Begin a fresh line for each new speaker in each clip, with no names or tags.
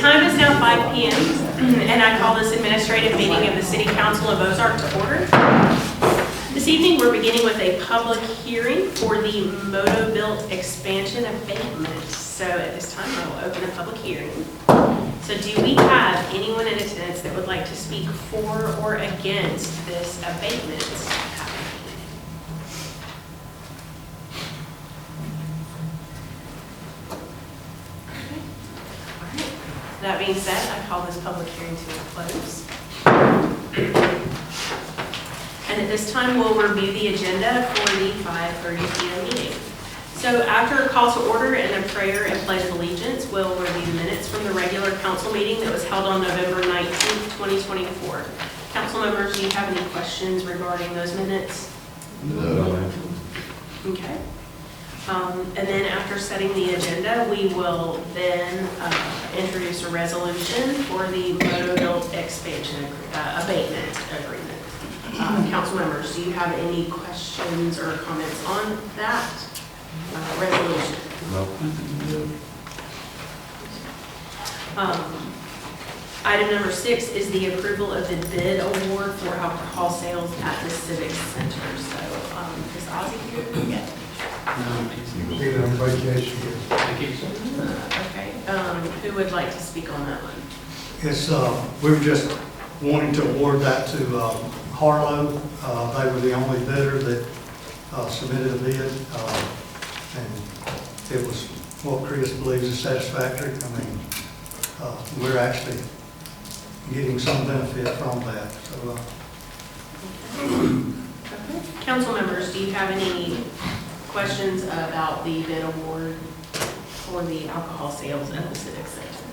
time is now 5 p.m. and I call this administrative meeting of the City Council of Ozark to order. This evening, we're beginning with a public hearing for the Moto-Built expansion abatement. So at this time, I will open a public hearing. So do we have anyone in attendance that would like to speak for or against this abatement? That being said, I call this public hearing to a close. And at this time, we'll review the agenda for the 5:30 p.m. meeting. So after a call to order and a prayer and pledge of allegiance, we'll review the minutes from the regular council meeting that was held on November 19th, 2024. Council members, do you have any questions regarding those minutes?
No.
Okay. And then after setting the agenda, we will then introduce a resolution for the Moto-Built expansion abatement agreement. Council members, do you have any questions or comments on that resolution?
No.
Item number 6 is the approval of the bid award for alcohol sales at the Civic Center. So, is Ozzy here? Yeah.
Being on vacation.
Okay, who would like to speak on that one?
It's, we were just wanting to award that to Harlow. They were the only bidder that submitted a bid. And it was what Chris believes is satisfactory. I mean, we're actually getting some benefit from that. So,
Okay. Council members, do you have any questions about the bid award for the alcohol sales at the Civic Center?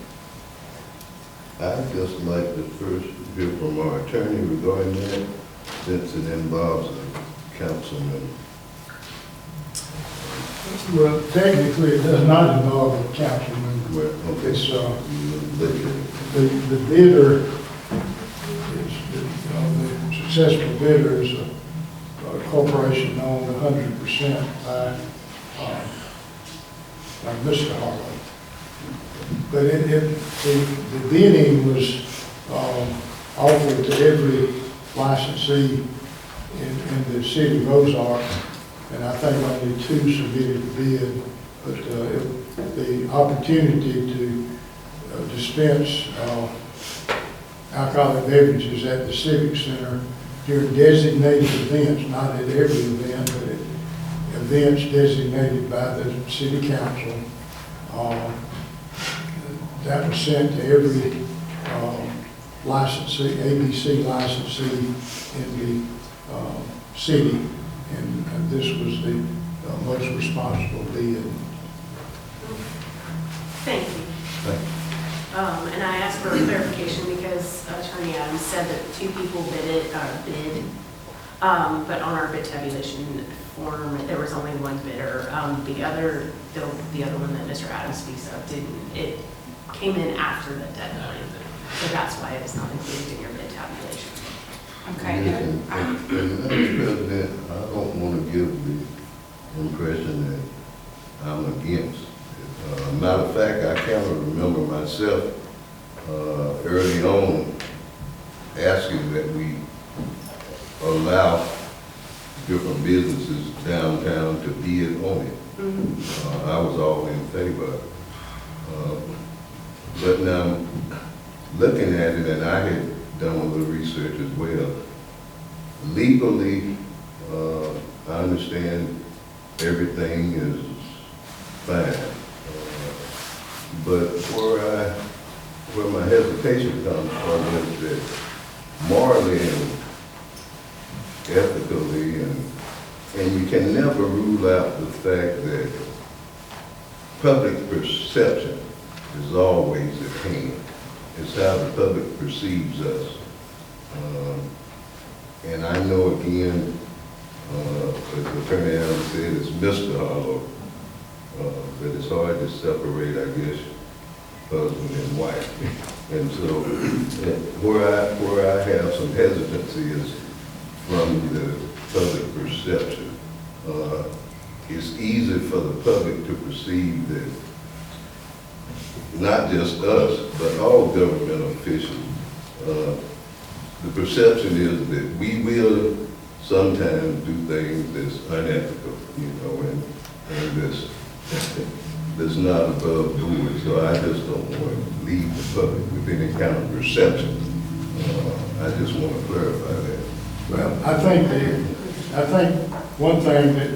I'd just like to first hear from our attorney regarding that, since it involves a councilman.
Well, technically, it does not involve a councilman.
Well, okay.
It's, the bidder is, the successful bidder is a corporation owned 100% by Mr. Harlow. But the bidding was offered to every licensee in the city of Ozark, and I think only 2 submitted the bid. But the opportunity to dispense alcoholic beverages at the Civic Center during designated events, not at every event, but at events designated by the city council. That was sent to every licensee, ABC licensee in the city, and this was the most responsible bid.
Thank you. And I asked for clarification because Attorney Adams said that 2 people bid, but on our bid tabulation form, there was only 1 bidder. The other one that Mr. Adams speaks of didn't. It came in after the deadline, so that's why it was not included in your bid tabulation.
Okay.
And Mr. President, I don't want to give the impression that I'm against it. Matter of fact, I kind of remember myself early on asking that we allow different businesses downtown to bid on it. I was all in favor of it. But now, looking at it, and I had done a little research as well, legally, I understand everything is fine. But where my hesitation comes from is that morally and ethically, and you can never rule out the fact that public perception is always at hand. It's how the public perceives us. And I know again, as Attorney Adams said, it's Mr. Harlow. But it's hard to separate, I guess, husband and wife. And so where I have some hesitancy is from the public perception. It's easy for the public to perceive that not just us, but all government officials, the perception is that we will sometimes do things that's unethical, and that's not above board. So I just don't want to leave the public with any kind of perception. I just want to clarify that.
Well, I think one thing that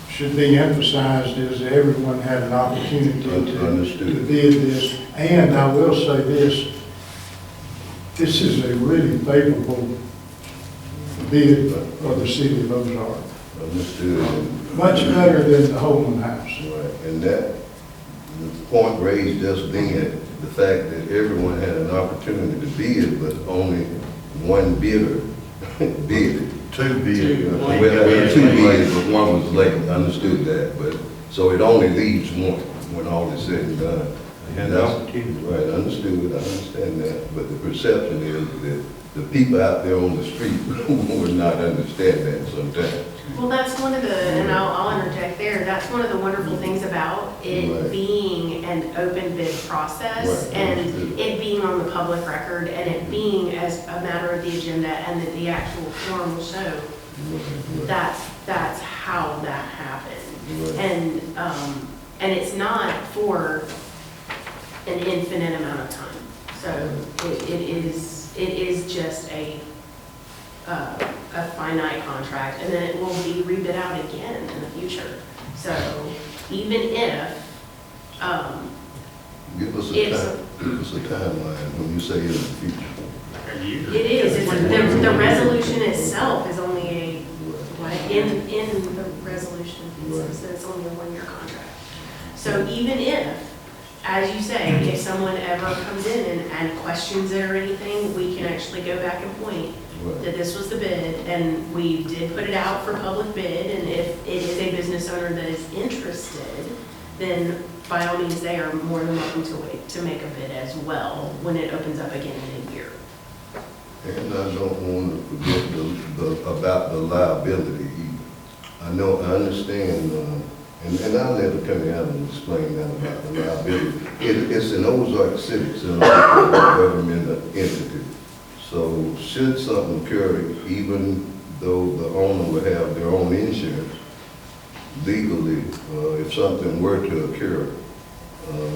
should be emphasized is that everyone had an opportunity to bid this. And I will say this is a really favorable bid for the city of Ozark.
Understood.
Much better than the Holman House.
Right, and that, the point raised just then, the fact that everyone had an opportunity to bid, but only one bidder bid.
Two bids.
Well, there were two bids, but one was late, understood that, but, so it only leaves one when all is said and done.
And
Right, understood, I understand that, but the perception is that the people out there on the street would not understand that sometimes.
Well, that's one of the, and I'll interject there, that's one of the wonderful things about it
Right.
being an open bid process
Right.
and it being on the public record and it being as a matter of the agenda and that the actual form will show. That's how that happened.
Right.
And it's not for an infinite amount of time. So it is just a finite contract, and then it will be rebid out again in the future. So even if,
Give us a timeline when you say in the future.
it is, the resolution itself is only in the resolution, it says that it's only a one-year contract. So even if, as you say, if someone ever comes in and questions it or anything, we can actually go back and point that this was the bid, and we did put it out for public bid, and if it is a business owner that is interested, then by all means, they are more than welcome to wait to make a bid as well when it opens up again in a year.
And I don't want to forget about the liability either. I understand, and I'll let Attorney Allen explain that about the liability. It's an Ozark Civic Center government entity. So should something occur, even though the owner would have their own insurance, legally, if something were to occur,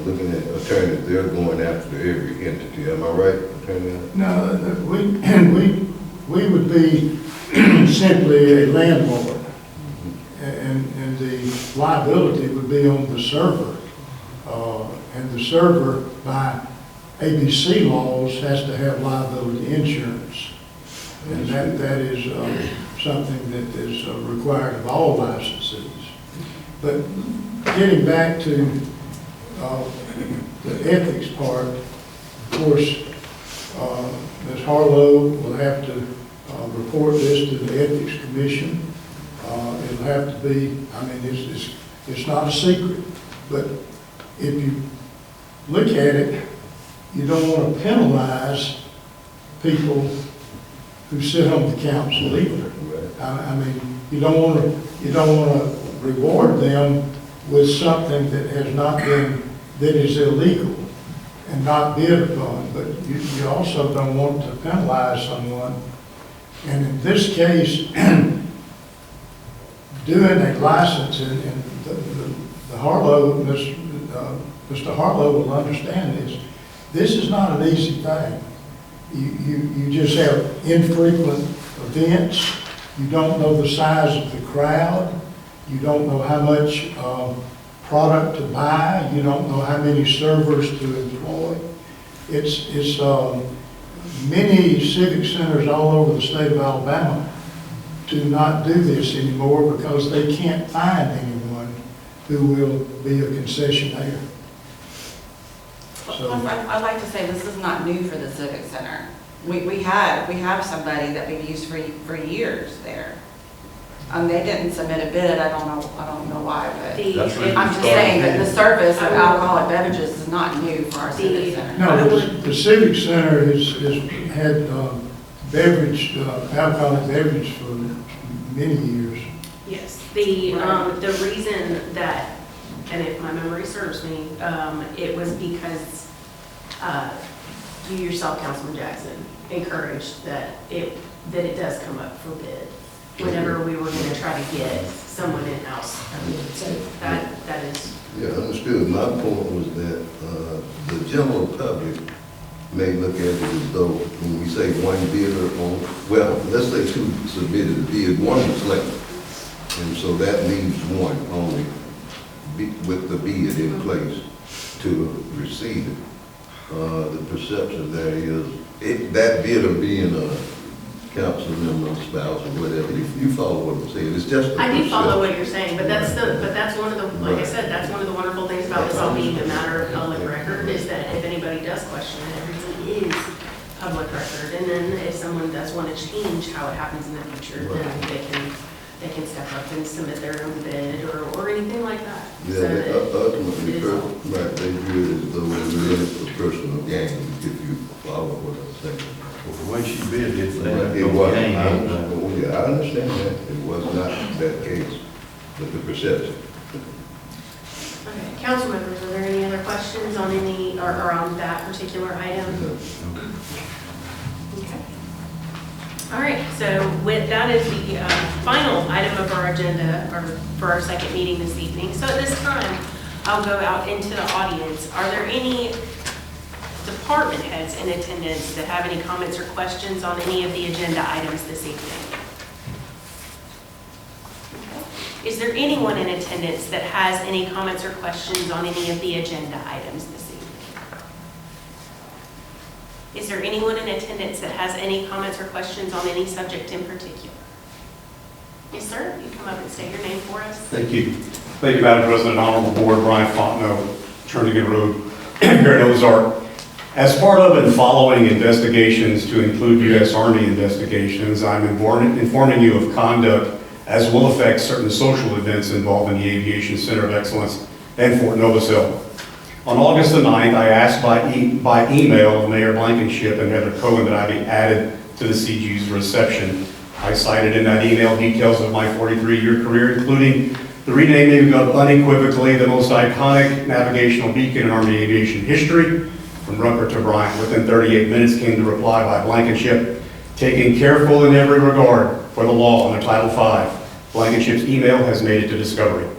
looking at attorneys, they're going after every entity. Am I right, Attorney Allen?
No, we would be simply a landlord. And the liability would be on the server. And the server, by ABC laws, has to have liability insurance. And that is something that is required of all licensees. But getting back to the ethics part, of course, Ms. Harlow will have to report this to the Ethics Commission. It'll have to be, I mean, it's not a secret, but if you look at it, you don't want to penalize people who sit on the council either. I mean, you don't want to reward them with something that has not been, that is illegal and not bid upon, but you also don't want to penalize someone. And in this case, doing a license, and the Harlow, Mr. Harlow will understand this is not an easy thing. You just have infrequent events. You don't know the size of the crowd. You don't know how much product to buy. You don't know how many servers to employ. It's many civic centers all over the state of Alabama do not do this anymore because they can't find anyone who will be a concessionaire.
Plus, I'd like to say this is not new for the Civic Center. We have somebody that we've used for years there. They didn't submit a bid. I don't know why, but I'm just saying that the service of alcoholic beverages is not new for our Civic Center.
No, the Civic Center has had beverage, alcoholic beverage for many years.
Yes, the reason that and if my memory serves me, it was because you yourself, Councilman Jackson, encouraged that it does come up for bid whenever we were going to try to get someone in-house. So that is.
Yeah, understood. My point was that the general public may look at it as though when we say one bidder on, well, let's say two submitted a bid, one was selected. And so that leaves one only with the bid in place to receive it. The perception there is, that bidder being a council member, spouse, or whatever, you follow what I'm saying, it's just a
I do follow
perception.
what you're saying, but that's one of the, like I said, that's one of the wonderful things about this all being a matter of public record, is that if anybody does question it, everything is public record. And then if someone does want to change how it happens in the future, then they can step up and submit their own bid or anything like that.
Yeah,
So that
ultimately,
it is all-
right, they view it as though they're in it for personal gain, if you follow what I'm saying.
The way she bid it,
It wasn't, I understand that, it was not that case, but the perception.
Okay, council members, are there any other questions on any, or on that particular item? Okay. All right, so that is the final item of our agenda for our second meeting this evening. So at this time, I'll go out into the audience. Are there any department heads in attendance that have any comments or questions on any of the agenda items this evening? Okay. Is there anyone in attendance that has any comments or questions on any of the agenda items this evening? Is there anyone in attendance that has any comments or questions on any subject in particular? Yes, sir. You come up and state your name for us.
Thank you. Thank you, Madam President, Honorable Board, Brian Fontenot, Turnagain Road, here in Ozark. As part of and following investigations to include U.S. Army investigations, I'm informing you of conduct as will affect certain social events involving the Aviation Center of Excellence and Fort Noblesville. On August the 9th, I asked by email Mayor Blankenship and Heather Cohen that I be added to the CG's reception. I cited in that email details of my 43-year career, including the renaming of unequivocally the most iconic navigational beacon in Army aviation history, from Rucker to Bryant. Within 38 minutes came the reply by Blankenship, taking careful in every regard for the law under Title V. Blankenship's email has made it to discovery.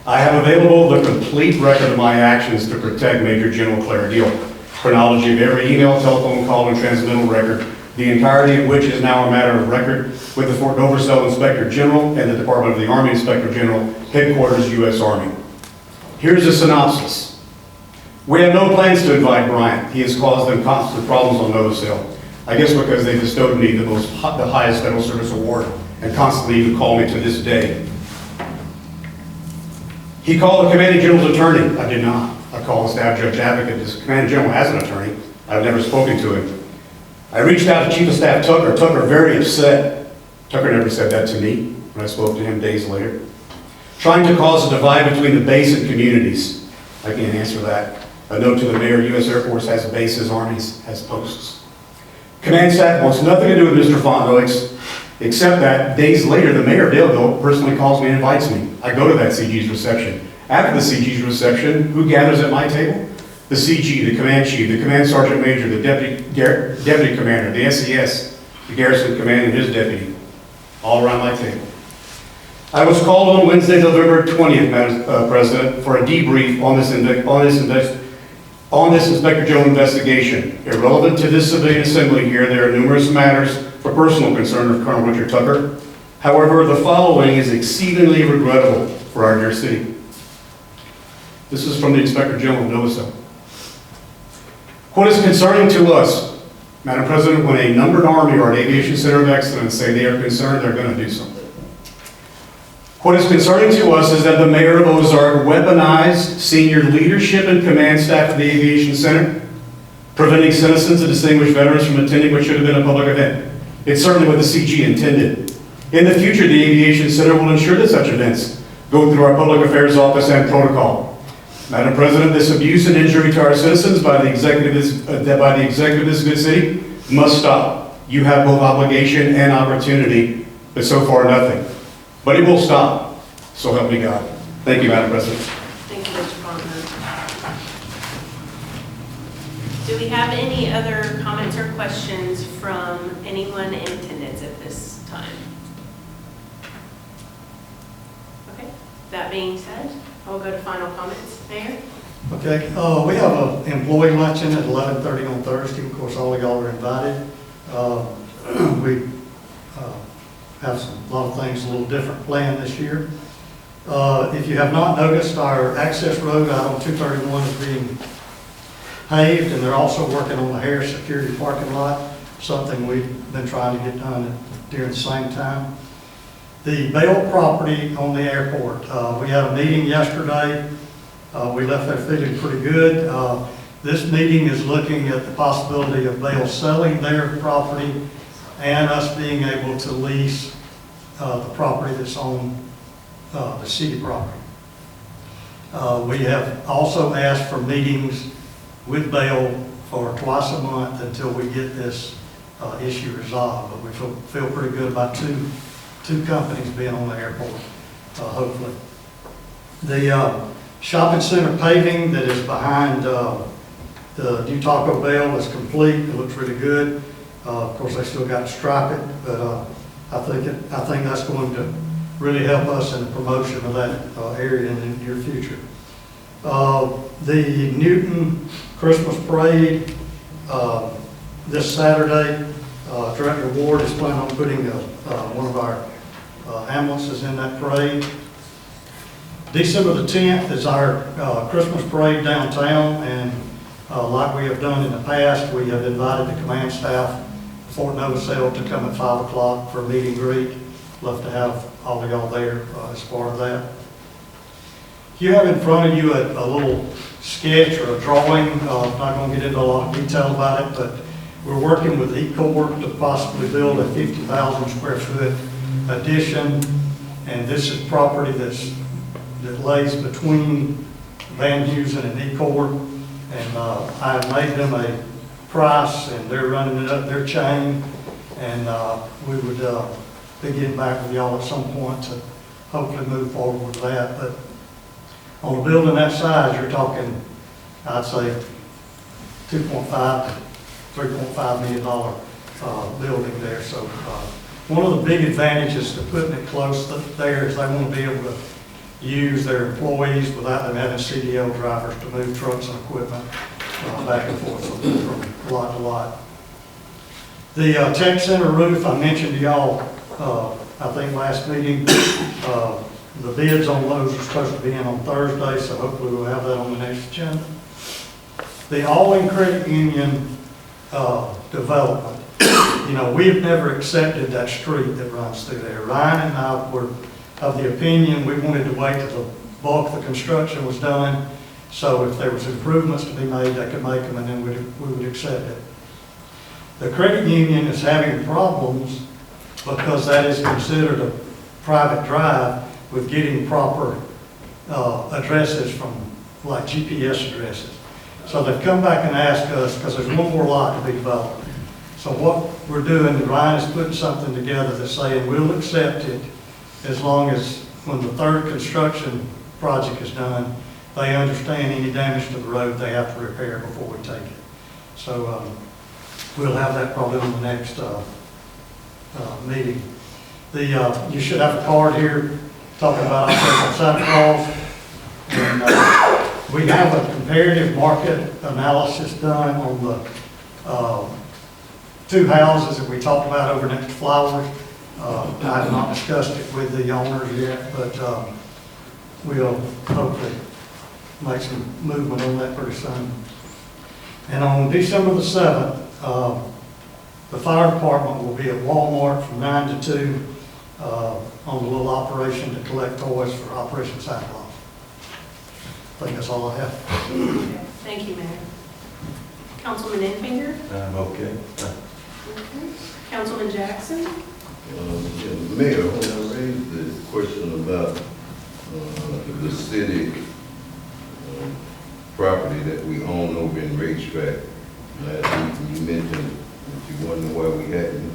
I have available the complete record of my actions to protect Major General Claire Gill. Chronology of every email, telephone call, and transmittal record, the entirety of which is now a matter of record with the Fort Noblesville Inspector General and the Department of the Army Inspector General, Headquarters, U.S. Army. Here's a synopsis. We have no plans to invite Bryant. He has caused them constant problems on Noblesville. I guess because they bestowed me the highest federal service award and constantly even call me to this day. He called the Commanding General's attorney. I did not. I called the Staff Judge Advocate. This Commanding General has an attorney. I've never spoken to him. I reached out to Chief of Staff Tucker. Tucker very upset. Tucker never said that to me when I spoke to him days later. Trying to cause a divide between the base and communities. I can't answer that. A note to the mayor, U.S. Air Force has bases, armies has posts. Command staff wants nothing to do with Mr. Fontenot, except that days later, the mayor, Daleville, personally calls me and invites me. I go to that CG's reception. After the CG's reception, who gathers at my table? The CG, the command chief, the command sergeant major, the deputy commander, the SES, the garrison commander and his deputy, all around my table. I was called on Wednesday, November 20th, Madam President, for a debrief on this Inspector General investigation. Irrelevant to this civilian assembly here, there are numerous matters for personal concern of Colonel Richard Tucker. However, the following is exceedingly regrettable for our dear city. This is from the Inspector General of Noblesville. What is concerning to us, Madam President, when a numbered Army or an Aviation Center of Excellence say they are concerned, they're going to do something. What is concerning to us is that the mayor of Ozark weaponized senior leadership and command staff of the Aviation Center, preventing citizens and distinguished veterans from attending what should have been a public event. It's certainly what the CG intended. In the future, the Aviation Center will ensure that such events go through our Public Affairs Office and protocol. Madam President, this abuse and injury to our citizens by the executive of this good city must stop. You have both obligation and opportunity, but so far nothing. But it will stop, so help me God. Thank you, Madam President.
Thank you, Mr. Faulkner. Do we have any other comments or questions from anyone in attendance at this time? Okay, that being said, I'll go to final comments. Mayor?
Okay, we have an employee luncheon at 11:30 on Thursday. Of course, all of y'all are invited. We have a lot of things a little different planned this year. If you have not noticed, our access road out on 231 is being paved, and they're also working on the Harris Security parking lot, something we've been trying to get done during the same time. The Bell property on the airport, we had a meeting yesterday. We left there feeling pretty good. This meeting is looking at the possibility of Bell selling their property and us being able to lease the property that's on the city property. We have also asked for meetings with Bell for twice a month until we get this issue resolved. But we feel pretty good about two companies being on the airport, hopefully. The shopping center paving that is behind the new Taco Bell is complete. It looks really good. Of course, they still got to stripe it, but I think that's going to really help us in the promotion of that area in the near future. The Newton Christmas Parade this Saturday, Director Ward is planning on putting one of our ambulances in that parade. December the 10th is our Christmas parade downtown, and like we have done in the past, we have invited the command staff, Fort Novosel, to come at 5 o'clock for a meet and greet. Love to have all of y'all there as part of that. You have in front of you a little sketch or a drawing. I'm not going to get into a lot of detail about it, but we're working with ECOR to possibly build a 50,000 square foot addition, and this is property that lays between Van Heusen and ECOR, and I made them a price, and they're running it up their chain, and we would be getting back with y'all at some point to hopefully move forward with that. But on a building that size, you're talking, I'd say, $2.5 to $3.5 million building there. So one of the big advantages to putting it close there is they want to be able to use their employees without them having CDL drivers to move trucks and equipment back and forth from lot to lot. The tech center roof, I mentioned to y'all, I think last meeting, the bids on those are supposed to be in on Thursday, so hopefully we'll have that on the next agenda. The All-In Credit Union development, you know, we have never accepted that street that runs through there. Ryan and I were of the opinion we wanted to wait till the bulk of the construction was done, so if there was improvements to be made, they could make them, and then we would accept it. The credit union is having problems because that is considered a private drive with getting proper addresses from, like, GPS addresses. So they've come back and asked us, because there's one more lot to be developed. So what we're doing, Ryan is putting something together that's saying we'll accept it as long as when the third construction project is done, they understand any damage to the road they have to repair before we take it. So we'll have that probably on the next meeting. You should have a card here talking about Operation Santa Claus. And we have a comparative market analysis done on the two houses that we talked about over next to Flowers. I have not discussed it with the owners yet, but we'll hopefully make some movement on that pretty soon. And on December the 7th, the fire department will be at Walmart from 9 to 2 on a little operation to collect toys for Operation Santa Claus. I think that's all I have.
Thank you, Mayor. Councilman Infinger?
I'm okay.
Okay. Councilman Jackson?
Mayor, when I raised the question about the city property that we own over in Racetrack last week, you mentioned that you wonder why we hadn't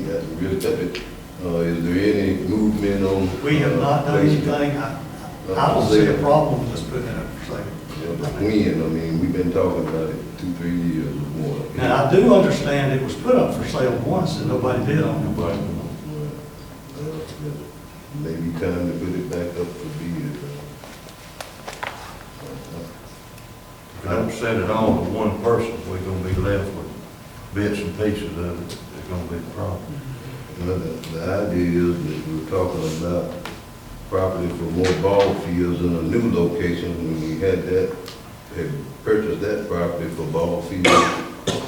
gotten rid of it. Is there any movement on?
We have not done anything. I don't see a problem with just putting it up for sale.
Yeah, but when, I mean, we've been talking about it 2-3 years or more.
Now, I do understand it was put up for sale once and nobody bid on it.
Well, maybe time to put it back up for bid.
If you don't set it on to one person, we're gonna be left with bits and pieces of it. It's gonna be a problem.
The idea is that we're talking about property for more ball fields in a new location. When we had purchased that property for ball fields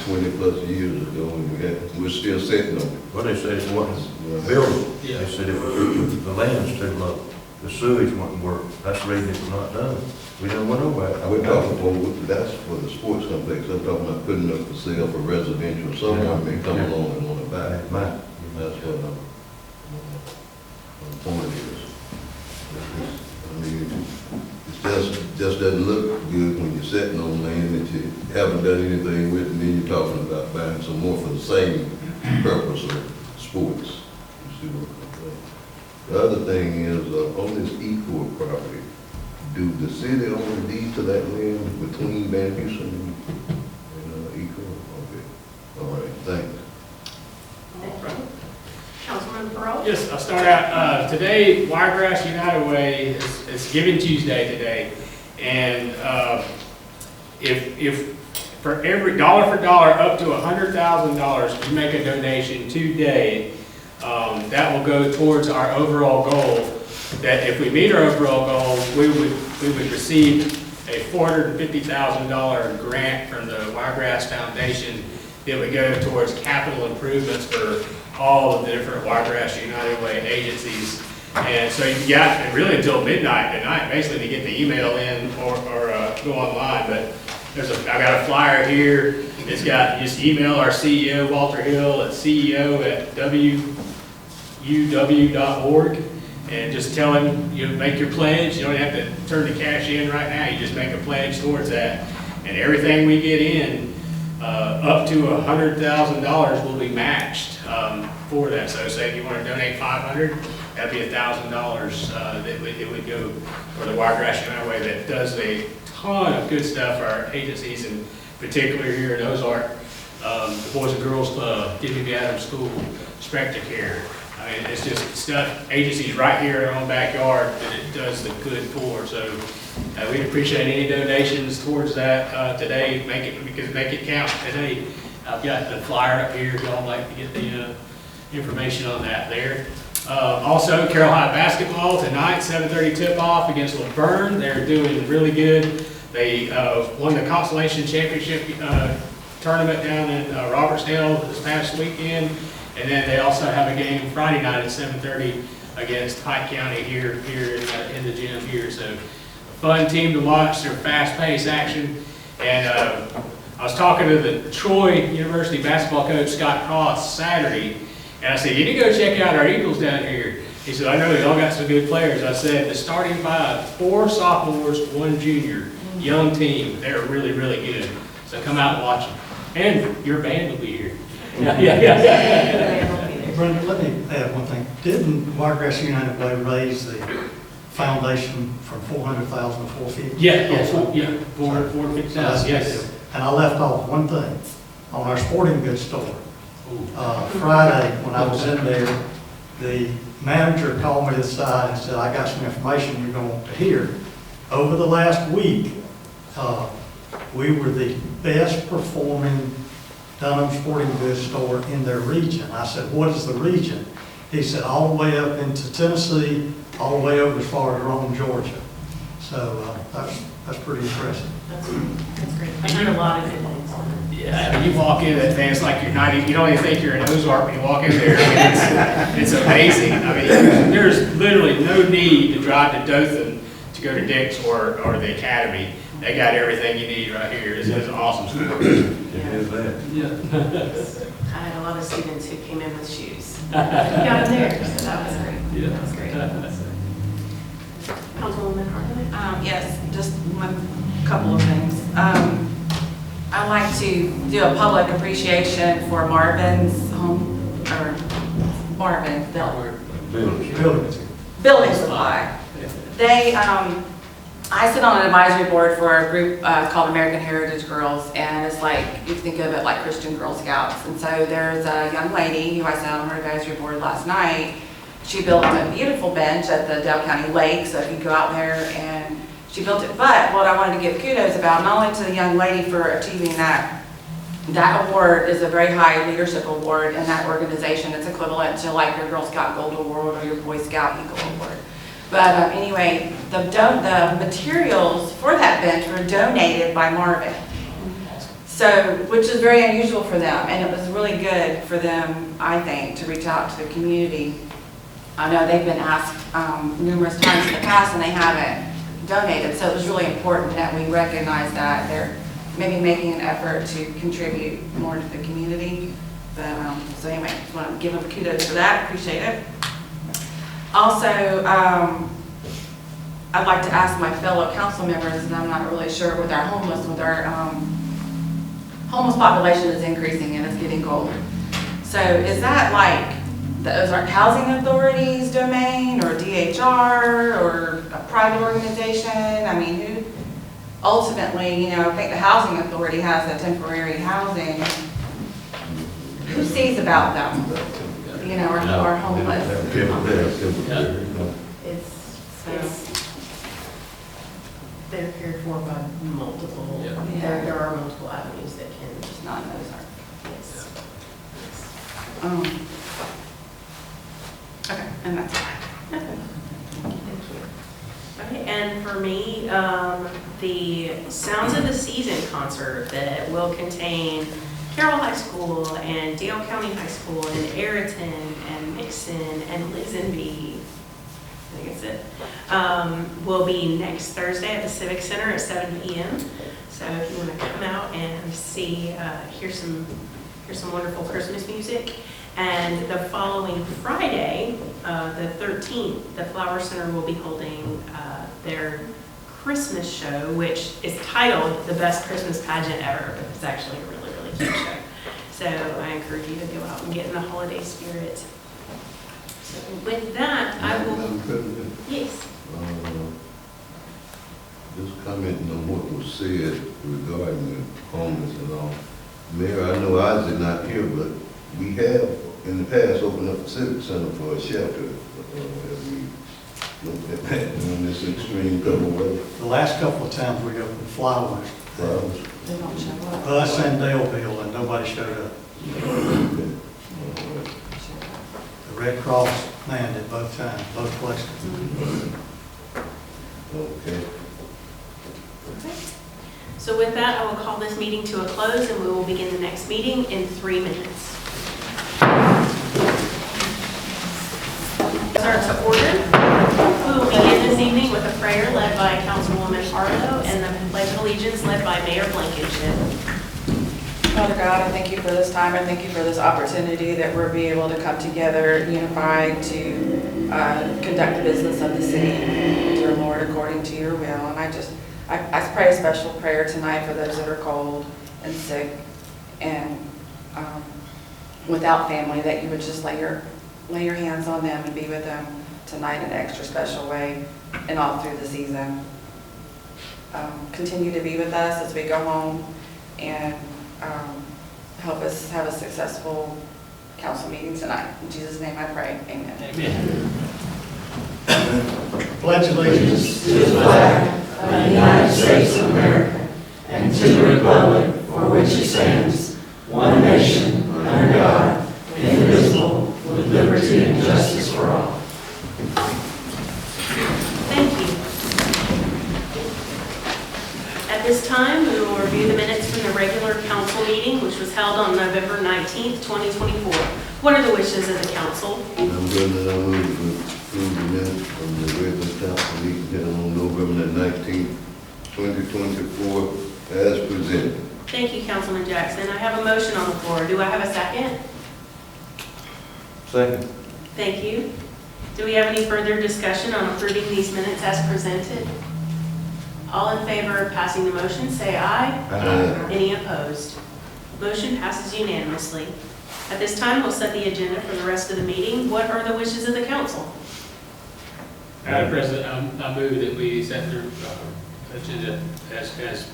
20+ years ago, and we're still sitting on it.
Well, they said it wasn't buildable. They said the land's too low. The sewage wouldn't work. That's the reason it was not done. We don't want nobody.
We're talking that's for the sports complex. I'm talking about putting up for sale for residential. Someone may come along and want to buy it.
Might.
That's what the point is. I mean, it just doesn't look good when you're sitting on land that you haven't done anything with, and then you're talking about buying some more for the same purpose of sports. You see what I'm saying? The other thing is, on this Ecorp property, do the city own the deed to that land between Van Houston and Ecorp? Okay, all right, thanks.
Councilman Pearl?
Yes, I'll start out. Today, Wiregrass United Way is Giving Tuesday today. And if for every dollar for dollar up to $100,000, you make a donation today, that will go towards our overall goal. That if we meet our overall goal, we would receive a $450,000 grant from the Wiregrass Foundation that would go towards capital improvements for all of the different Wiregrass United Way agencies. And so you got really until midnight tonight, basically, to get the email in or go online. But I got a flyer here. It's got, just email our CEO, Walter Hill, at ceo@wuw.org, and just tell him, make your pledge. You don't have to turn the cash in right now. You just make a pledge towards that. And everything we get in, up to $100,000 will be matched for that. So say if you want to donate $500, that'd be $1,000 that it would go for the Wiregrass United Way that does a ton of good stuff for our agencies, and particularly here in Ozark, the Boys and Girls Club, Jimmy Adams School, Spectre Care. I mean, it's just stuff, agencies right here in our own backyard that it does the good for. So we'd appreciate any donations towards that today. Make it count today. I've got the flyer up here if y'all like to get the information on that there. Also, Carroll High basketball tonight, 7:30 tip-off against Laverne. They're doing really good. They won the Constellation Championship tournament down in Robertsdale this past weekend. And then they also have a game Friday night at 7:30 against Pike County here in the gym here. So a fun team to watch. They're fast-paced action. And I was talking to the Troy University basketball coach, Scott Cross, Saturday. And I said, you need to go check out our Eagles down here. He said, I know they all got some good players. I said, the starting five, 4 sophomores, 1 junior, young team. They're really, really good. So come out and watch them. And your band will be here. Yeah.
Brenda, let me add one thing. Didn't Wiregrass United Way raise the foundation from $400,000 to $450,000?
Yeah, 450,000, yes.
And I left off one thing. On our sporting goods store, Friday, when I was in there, the manager called me to the side and said, I got some information you're going to want to hear. Over the last week, we were the best performing Dunham Sporting Goods store in their region. I said, what is the region? He said, all the way up into Tennessee, all the way over as far as Rome, Georgia. So that's pretty impressive.
That's great. I've heard a lot of good things.
Yeah, I mean, you walk in that thing, it's like you don't even think you're in Ozark when you walk in there. I mean, it's amazing. I mean, there's literally no need to drive to Dothan to go to Dick's or the Academy. They got everything you need right here. It's an awesome store.
I had a lot of students who came in with shoes. Got them there, so that was great.
Yeah.
That was great. Councilwoman Hartley?
Yes, just one couple of things. I'd like to do a public appreciation for Marvin's home, or Marvin,
Buildings.
Buildings.
building supply. They, I sit on an advisory board for a group called American Heritage Girls, and it's like, you think of it like Christian Girl Scouts. And so there's a young lady who I sat on her advisory board last night. She built a beautiful bench at the Dale County Lake, so if you go out there, and she built it. But what I wanted to give kudos about, not only to the young lady for achieving that award is a very high leadership award in that organization. It's equivalent to like your Girl Scout Gold Award or your Boy Scout Eagle Award. But anyway, the materials for that bench were donated by Marvin. So, which is very unusual for them, and it was really good for them, I think, to reach out to the community. I know they've been asked numerous times in the past and they haven't donated, so it was really important that we recognize that they're maybe making an effort to contribute more to the community. But, so anyway, just want to give them kudos for that, appreciate it. Also, I'd like to ask my fellow council members, and I'm not really sure with our homeless population is increasing and it's getting cold. So is that like the Ozark Housing Authority's domain or DHR or a private organization? I mean, who ultimately, I think the Housing Authority has a temporary housing. Who sees about them? Or homeless?
They're cared for by multiple, there are multiple avenues that can.
It's not in Ozark.
Yes.
Okay, and that's fine.
Okay. Thank you. Okay, and for me, the Sounds of the Season concert that will contain Carroll High School and Dale County High School and Ayrton and Nixon and Lisenby, I think that's it, will be next Thursday at the Civic Center at 7 p.m. So if you want to come out and see, hear some wonderful Christmas music. And the following Friday, the 13th, the Flower Center will be holding their Christmas show, which is titled The Best Christmas Pageant Ever. It's actually a really, really cute show. So I encourage you to go out and get in the holiday spirit. So with that, I will...
Madam President?
Yes.
Just commenting on what was said regarding the homeless and all. Mayor, I know Isaac not here, but we have in the past opened up the Civic Center for a shelter. Have we looked at that in this extreme cold weather?
The last couple of times we opened Flowers,
They don't show up.
us and Daleville, and nobody showed up. The Red Cross manned it both times, both places.
Okay.
So with that, I will call this meeting to a close, and we will begin the next meeting in 3 minutes. Start to order. We will begin this evening with a prayer led by Councilwoman Harlow and the Pledge of Allegiance led by Mayor Blankenship.
Father God, I thank you for this time. I thank you for this opportunity that we'll be able to come together, unified, to conduct the business of the city, dear Lord, according to your will. And I pray a special prayer tonight for those that are cold and sick and without family, that you would just lay your hands on them and be with them tonight in an extra special way and all through the season. Continue to be with us as we go home and help us have a successful council meeting tonight. In Jesus' name I pray, amen.
Amen.
Pledge allegiance
To the flag of the United States of America and to the republic for which it stands, one nation, under God, indivisible, with liberty and justice for all.
Thank you. At this time, we will review the minutes from the regular council meeting, which was held on November 19th, 2024. What are the wishes of the council?
I'm going to move to approve the minutes from the regular council meeting held on November the 19th, 2024, as presented.
Thank you, Councilman Jackson. I have a motion on the floor. Do I have a second?
Second.
Thank you. Do we have any further discussion on approving these minutes as presented? All in favor of passing the motion, say aye.
Aye.
Any opposed? Motion passes unanimously. At this time, we'll set the agenda for the rest of the meeting. What are the wishes of the council?
Madam President, I move that we set the agenda as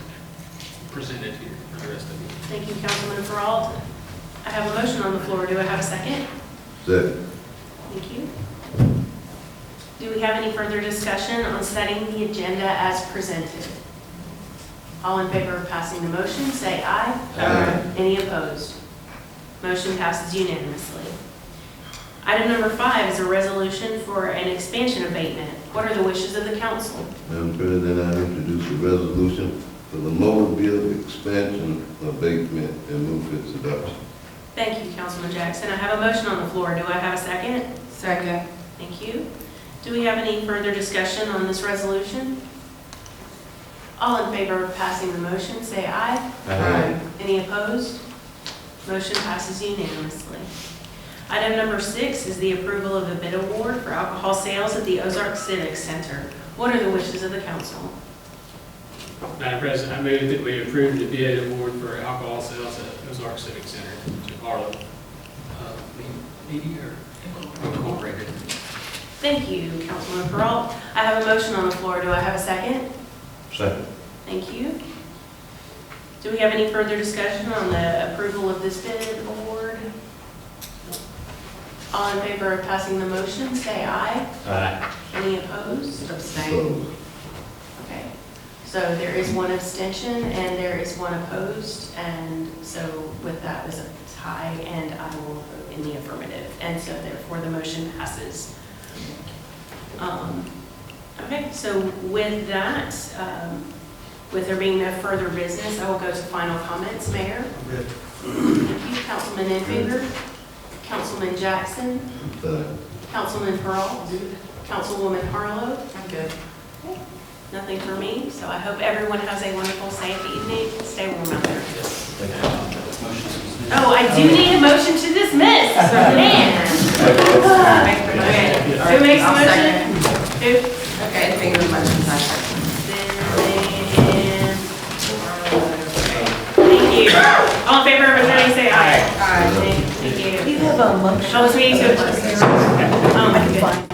presented here for the rest of it.
Thank you, Councilman Peralta. I have a motion on the floor. Do I have a second?
Second.
Thank you. Do we have any further discussion on setting the agenda as presented? All in favor of passing the motion, say aye.
Aye.
Any opposed? Motion passes unanimously. Item number 5 is a resolution for an expansion abatement. What are the wishes of the council?
Madam President, I introduce a resolution for the mobile expansion abatement and move for its adoption.
Thank you, Councilman Jackson. I have a motion on the floor. Do I have a second?
Second.
Thank you. Do we have any further discussion on this resolution? All in favor of passing the motion, say aye.
Aye.
Any opposed? Motion passes unanimously. Item number 6 is the approval of the bid award for alcohol sales at the Ozark Civic Center. What are the wishes of the council?
Madam President, I move that we approve the bid award for alcohol sales at Ozark Civic Center to Harlow. Media Incorporated.
Thank you, Councilman Peralta. I have a motion on the floor. Do I have a second?
Second.
Thank you. Do we have any further discussion on the approval of this bid award? All in favor of passing the motion, say aye.
Aye.
Any opposed?
Abstain.
Okay. So there is one abstention and there is one opposed, and so with that is a tie, and I will vote in the affirmative, and so therefore the motion passes. Okay, so with that, with there being no further business, I will go to final comments. Mayor?
I'm good.
Thank you. Councilman Infinger? Councilman Jackson?
Fine.
Councilman Pearl? Councilwoman Harlow?
I'm good.
Nothing for me, so I hope everyone has a wonderful, safe evening. Stay warm out there. Oh, I do need a motion to dismiss. Man.
Make the motion.
Who makes the
I'll
motion?
second.
Who?
Okay, finger motion, second.
Thank you. All in favor of adjourning, say aye.
Aye.
Thank you.
You have a motion.
I was waiting to adjourn. Oh, my goodness.